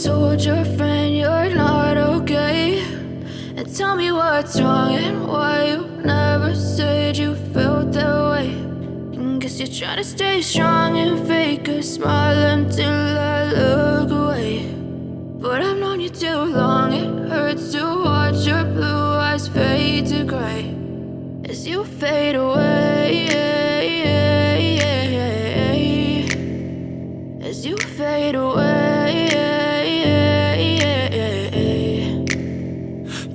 told your friend you're not okay, and tell me what's wrong and why you never said you felt that way. And guess you're trying to stay strong and fake a smile until I look away. But I've known you too long, it hurts to watch your blue eyes fade to gray as you fade away, as you fade away.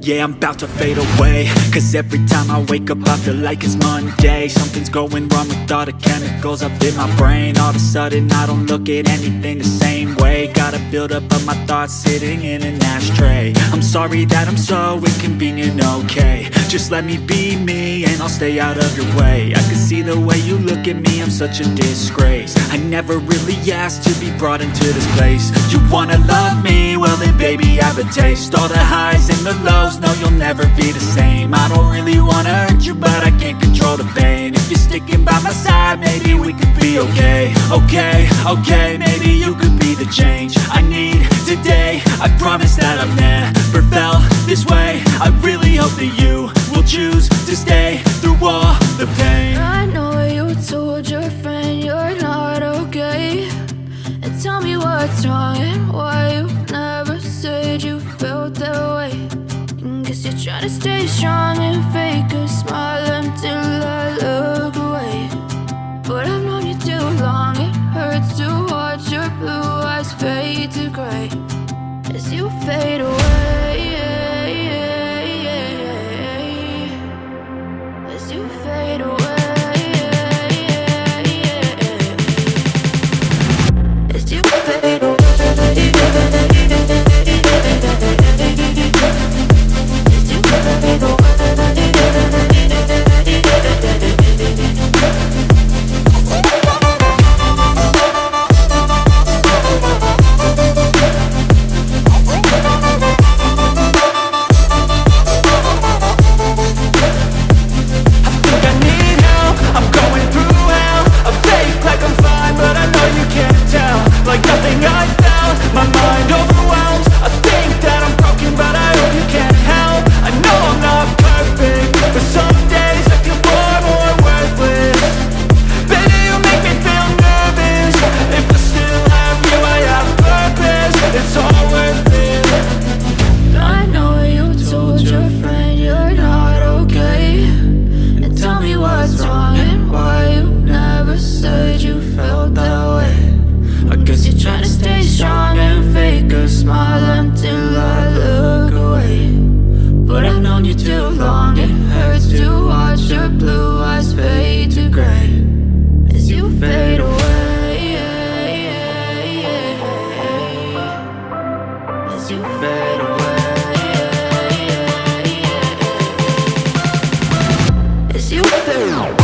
Yeah, I'm about to fade away, cause every time I wake up I feel like it's Monday. Something's going wrong with all the chemicals up in my brain. All of a sudden I don't look at anything the same way. Gotta build up of my thoughts sitting in an ashtray. I'm sorry that I'm so inconvenient, okay. Just let me be me and I'll stay out of your way. I can see the way you look at me, I'm such a disgrace. I never really asked to be brought into this place. You wanna love me? Well then baby I have a taste. All the highs and the lows, no you'll never be the same. I don't really wanna hurt you but I can't control the pain. If you're sticking by my side maybe we could be okay. Okay, maybe you could be the change I need today. I promise that I've never felt this way. I really hope that you will choose to stay through all the pain. I know you told your friend you're not okay, and tell me what's wrong and why you never said you felt that way. And guess you're trying to stay strong and fake a smile until I look away. But I've known you too long, it hurts to watch your blue eyes fade to gray as you fade away, as you fade away, as you fade away. Like nothing I felt, my mind overwhelmed. I think that I'm broken, but I hope you can't help. I know I'm not perfect, but some days I feel far more worthless. Baby, you make me feel nervous. If I still have you, I have purpose. It's all worth it. I know you told your friend you're not okay, and tell me what's wrong and why you never said you felt that way. I guess you're trying to stay strong and fake a smile until I look away. But I've known you too long, it hurts to watch your blue eyes fade to gray as you fade away, as you fade away, as you fade away.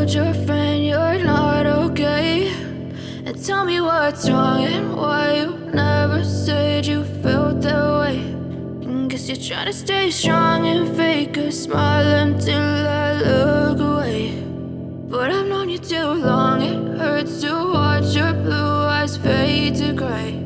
Your friend you're not okay, and tell me what's wrong and why you never said you felt that way. And guess you're trying to stay strong and fake a smile until I look away. But I've known you too long, it hurts to watch your blue eyes fade to gray